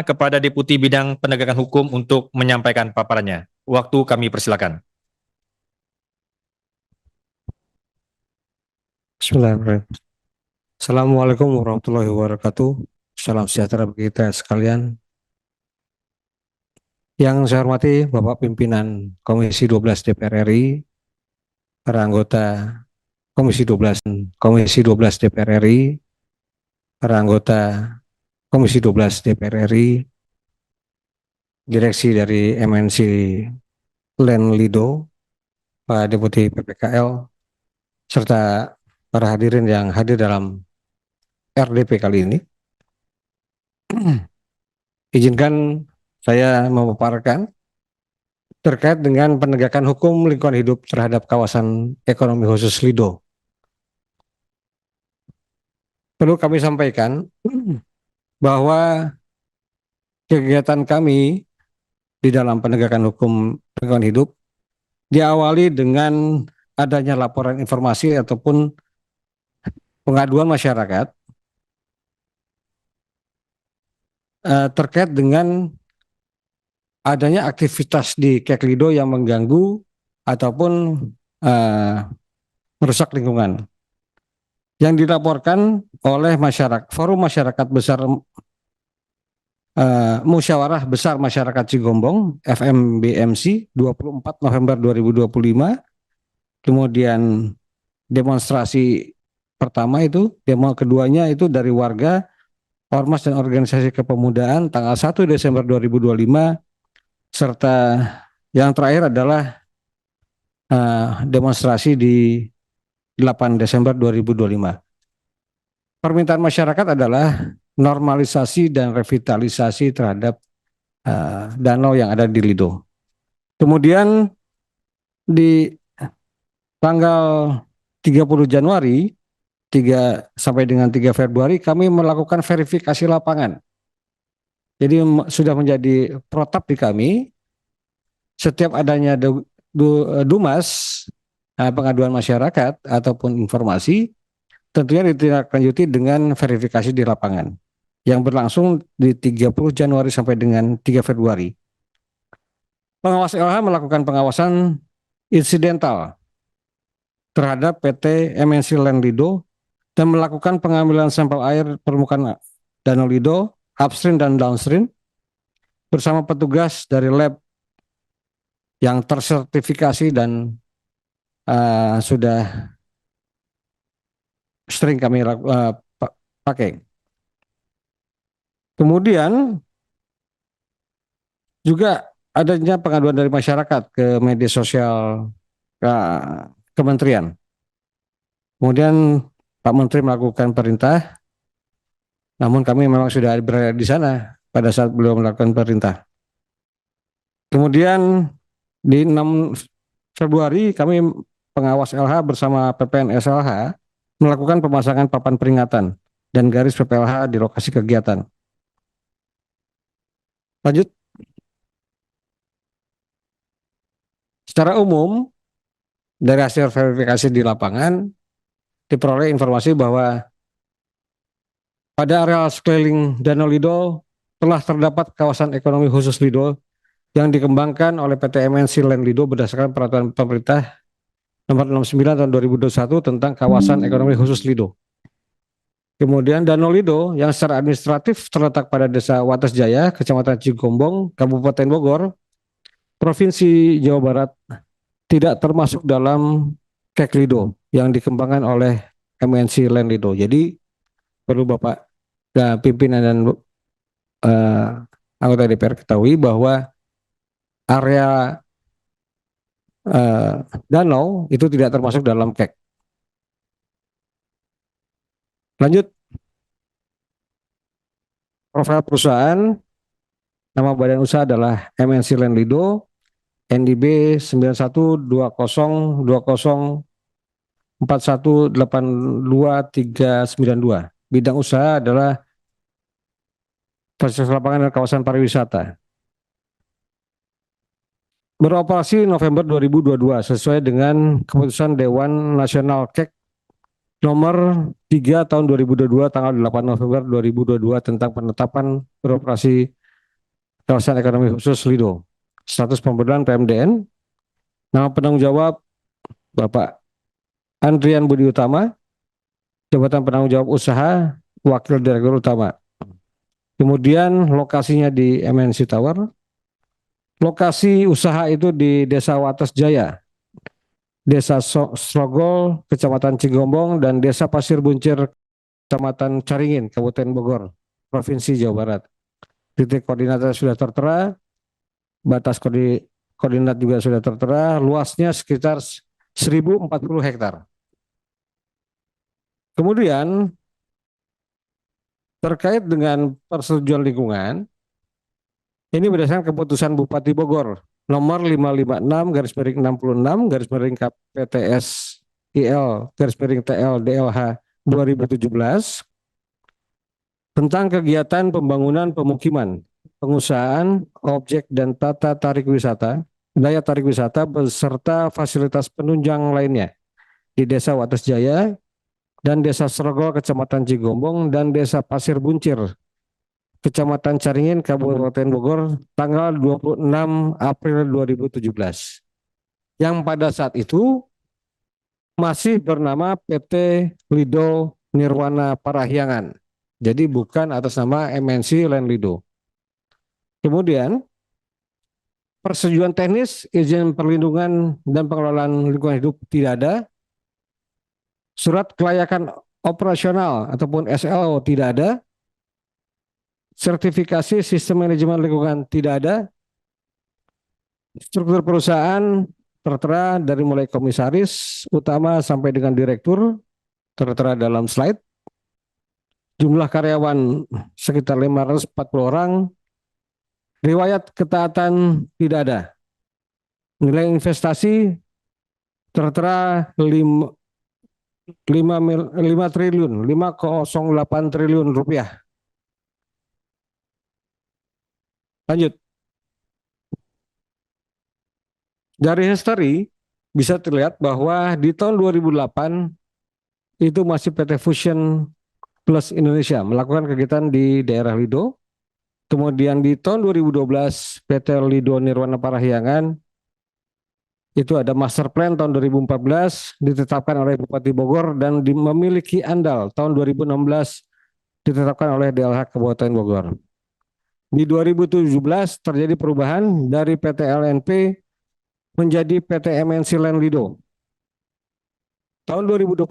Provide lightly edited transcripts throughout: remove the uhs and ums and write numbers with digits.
kepada Deputi Bidang Penegakan Hukum untuk menyampaikan paparannya. Waktu kami persilakan. Bismillahirrahmanirrahim. Assalamualaikum warahmatullahi wabarakatuh. Salam sejahtera bagi kita sekalian. Yang saya hormati Bapak Pimpinan Komisi 12 DPR RI, para anggota Komisi 12 DPR RI, para anggota Komisi 12 DPR RI, direksi dari MNC Lenlido, Pak Deputi PPKL, serta para hadirin yang hadir dalam RDP kali ini. Izinkan saya memaparkan terkait dengan penegakan hukum lingkungan hidup terhadap kawasan ekonomi khusus Lido. Perlu kami sampaikan bahwa kegiatan kami di dalam penegakan hukum lingkungan hidup diawali dengan adanya laporan informasi ataupun pengaduan masyarakat terkait dengan adanya aktivitas di Keklido yang mengganggu ataupun merusak lingkungan. Yang dilaporkan oleh masyarakat, Forum Masyarakat Besar Musyawarah Besar Masyarakat Cigombong, FMBMC, 24 November 2025. Kemudian demonstrasi pertama itu, demo keduanya itu dari warga, ormas dan organisasi kepemudaan tanggal 1 Desember 2025. Serta yang terakhir adalah demonstrasi di 8 Desember 2025. Permintaan masyarakat adalah normalisasi dan revitalisasi terhadap danau yang ada di Lido. Kemudian di tanggal 30 Januari 3 sampai dengan 3 Februari kami melakukan verifikasi lapangan. Jadi sudah menjadi protap di kami, setiap adanya Dumas, pengaduan masyarakat ataupun informasi, tentunya ditindaklanjuti dengan verifikasi di lapangan, yang berlangsung di 30 Januari sampai dengan 3 Februari. Pengawas LH melakukan pengawasan insidental terhadap PT MNC Lenlido dan melakukan pengambilan sampel air permukaan Danau Lido, upstream dan downstream, bersama petugas dari lab yang tersertifikasi dan sudah sering kami pakai. Kemudian juga adanya pengaduan dari masyarakat ke media sosial kementerian. Kemudian Pak Menteri melakukan perintah, namun kami memang sudah berada di sana pada saat beliau melakukan perintah. Kemudian di 6 Februari kami pengawas LH bersama PPNS LH melakukan pemasangan papan peringatan dan garis PPLH di lokasi kegiatan. Lanjut. Secara umum, dari hasil verifikasi di lapangan, diperoleh informasi bahwa pada area sekeliling Danau Lido telah terdapat kawasan ekonomi khusus Lido yang dikembangkan oleh PT MNC Lenlido berdasarkan peraturan pemerintah nomor 69 tahun 2021 tentang kawasan ekonomi khusus Lido. Kemudian Danau Lido yang secara administratif terletak pada Desa Wates Jaya, Kecamatan Cigombong, Kabupaten Bogor, Provinsi Jawa Barat, tidak termasuk dalam Keklido yang dikembangkan oleh MNC Lenlido. Jadi perlu Bapak pimpinan dan anggota DPR ketahui bahwa area danau itu tidak termasuk dalam KEK. Lanjut. Profil perusahaan, nama badan usaha adalah MNC Lenlido, NDB 912041823992. Bidang usaha adalah fasilitas lapangan dan kawasan pariwisata. Beroperasi November 2022 sesuai dengan keputusan Dewan Nasional KEK nomor 3 tahun 2022 tanggal 8 November 2022 tentang penetapan beroperasi Kawasan Ekonomi Khusus Lido. Status pemberlakuan PMDN. Nama penanggung jawab Bapak Andrian Budi Utama, jabatan penanggung jawab usaha, Wakil Direktur Utama. Kemudian lokasinya di MNC Tower. Lokasi usaha itu di Desa Wates Jaya, Desa Srogol, Kecamatan Cigombong, dan Desa Pasir Buncir, Kecamatan Caringin, Kabupaten Bogor, Provinsi Jawa Barat. Titik koordinatnya sudah tertera, batas koordinat juga sudah tertera, luasnya sekitar 1040 hektar. Kemudian terkait dengan persetujuan lingkungan, ini berdasarkan keputusan Bupati Bogor nomor 556 garis miring 66 garis miring KPTS IL garis miring TL DLH 2017 tentang kegiatan pembangunan pemukiman, pengusahaan, objek dan tata tarik wisata, daya tarik wisata beserta fasilitas penunjang lainnya di Desa Wates Jaya dan Desa Srogol, Kecamatan Cigombong, dan Desa Pasir Buncir, Kecamatan Caringin, Kabupaten Bogor, tanggal 26 April 2017. Yang pada saat itu masih bernama PT Lido Nirwana Parahyangan. Jadi bukan atas nama MNC Land Lido. Kemudian persetujuan teknis, izin perlindungan dan pengelolaan lingkungan hidup tidak ada. Surat kelayakan operasional ataupun SLO tidak ada. Sertifikasi sistem manajemen lingkungan tidak ada. Struktur perusahaan tertera dari mulai komisaris utama sampai dengan direktur tertera dalam slide. Jumlah karyawan sekitar 540 orang. Riwayat ketaatan tidak ada. Nilai investasi tertera 5 triliun, 508 triliun rupiah. Lanjut. Dari history bisa terlihat bahwa di tahun 2008 itu masih PT Fusion Plus Indonesia melakukan kegiatan di daerah Lido. Kemudian di tahun 2012 PT Lido Nirwana Parahyangan itu ada master plan tahun 2014 ditetapkan oleh Bupati Bogor dan memiliki andal tahun 2016 ditetapkan oleh DLH Kabupaten Bogor. Di 2017 terjadi perubahan dari PT LNP menjadi PT MNC Land Lido. Tahun 2021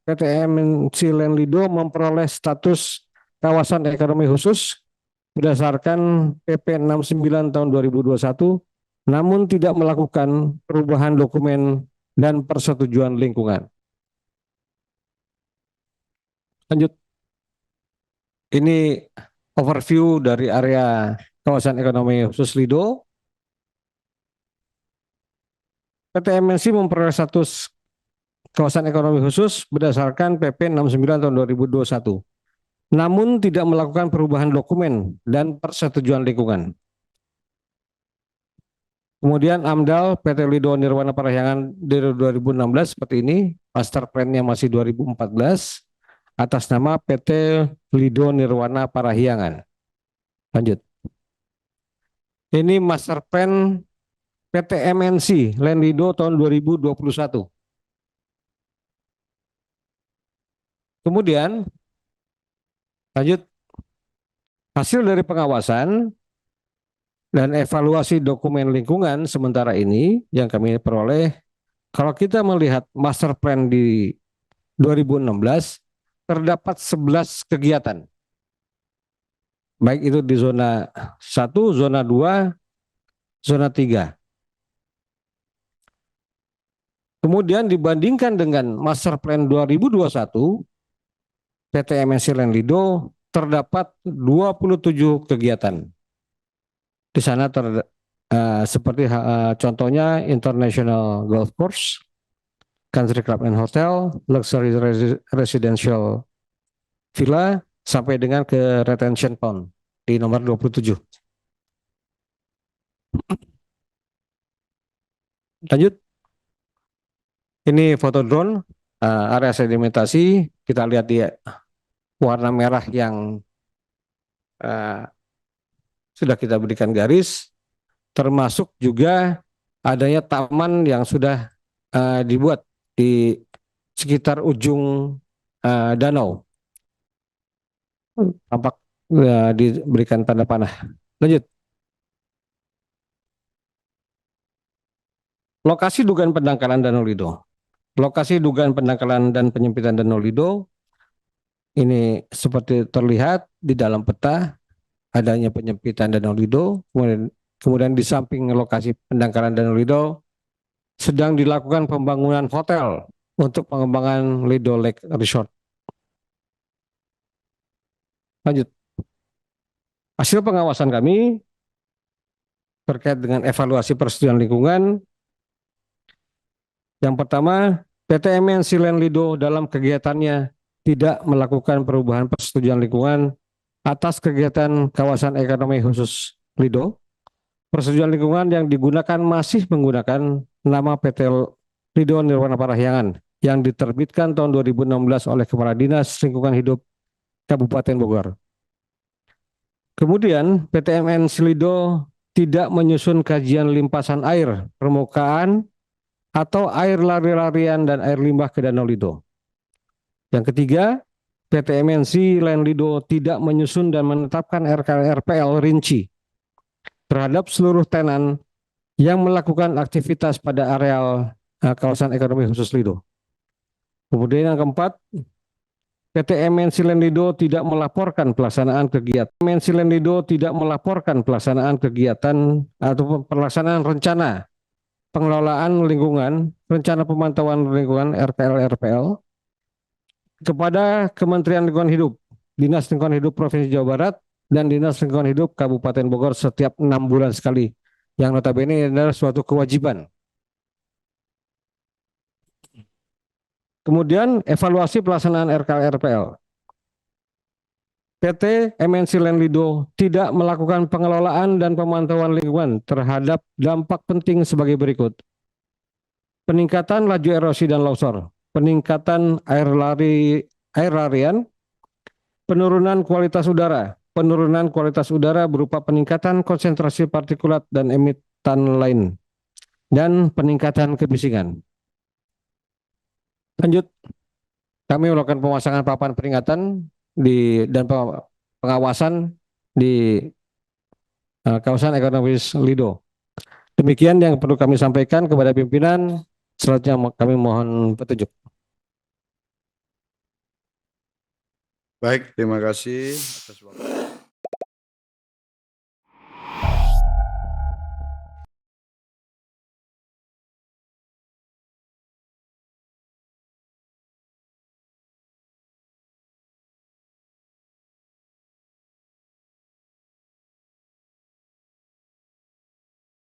PT MNC Land Lido memperoleh status kawasan ekonomi khusus berdasarkan PP 69 tahun 2021, namun tidak melakukan perubahan dokumen dan persetujuan lingkungan. Lanjut. Ini overview dari area kawasan ekonomi khusus Lido. PT MNC memperoleh status kawasan ekonomi khusus berdasarkan PP 69 tahun 2021. Namun tidak melakukan perubahan dokumen dan persetujuan lingkungan. Kemudian AMDAL PT Lido Nirwana Parahyangan dari 2016 seperti ini, master plan-nya masih 2014 atas nama PT Lido Nirwana Parahyangan. Lanjut. Ini master plan PT MNC Land Lido tahun 2021. Kemudian lanjut, hasil dari pengawasan dan evaluasi dokumen lingkungan sementara ini yang kami peroleh, kalau kita melihat master plan di 2016 terdapat 11 kegiatan. Baik itu di zona 1, zona 2, zona 3. Kemudian dibandingkan dengan master plan 2021, PT MNC Land Lido terdapat 27 kegiatan. Di sana seperti contohnya International Golf Course, Country Club and Hotel, Luxury Residential Villa, sampai dengan ke Retention Pond di nomor 27. Lanjut. Ini foto drone area sedimentasi. Kita lihat di warna merah yang sudah kita berikan garis, termasuk juga adanya taman yang sudah dibuat di sekitar ujung danau. Tampak diberikan tanda panah. Lanjut. Lokasi dugaan pendangkalan Danau Lido. Lokasi dugaan pendangkalan dan penyempitan Danau Lido ini seperti terlihat di dalam peta adanya penyempitan Danau Lido, kemudian di samping lokasi pendangkalan Danau Lido sedang dilakukan pembangunan hotel untuk pengembangan Lido Lake Resort. Lanjut. Hasil pengawasan kami terkait dengan evaluasi persetujuan lingkungan. Yang pertama, PT MNC Land Lido dalam kegiatannya tidak melakukan perubahan persetujuan lingkungan atas kegiatan kawasan ekonomi khusus Lido. Persetujuan lingkungan yang digunakan masih menggunakan nama PT Lido Nirwana Parahyangan yang diterbitkan tahun 2016 oleh Kepala Dinas Lingkungan Hidup Kabupaten Bogor. Kemudian PT MNC Lido tidak menyusun kajian limpasan air permukaan atau air lari-larian dan air limbah ke Danau Lido. Yang ketiga, PT MNC Land Lido tidak menyusun dan menetapkan RKL-RPL rinci terhadap seluruh tenan yang melakukan aktivitas pada areal kawasan ekonomi khusus Lido. Kemudian yang keempat, PT MNC Land Lido tidak melaporkan pelaksanaan kegiatan. MNC Land Lido tidak melaporkan pelaksanaan kegiatan atau pelaksanaan rencana pengelolaan lingkungan, rencana pemantauan lingkungan RKL-RPL kepada Kementerian Lingkungan Hidup, Dinas Lingkungan Hidup Provinsi Jawa Barat, dan Dinas Lingkungan Hidup Kabupaten Bogor setiap 6 bulan sekali. Yang notabene adalah suatu kewajiban. Kemudian evaluasi pelaksanaan RKL-RPL. PT MNC Land Lido tidak melakukan pengelolaan dan pemantauan lingkungan terhadap dampak penting sebagai berikut. Peningkatan laju erosi dan longsor, peningkatan air larian, penurunan kualitas udara. Penurunan kualitas udara berupa peningkatan konsentrasi partikulat dan emitan lain, dan peningkatan kebisingan. Lanjut, kami melakukan pemasangan papan peringatan dan pengawasan di kawasan ekonomis Lido. Demikian yang perlu kami sampaikan kepada pimpinan. Selanjutnya kami mohon petunjuk. Baik, terima kasih atas waktu.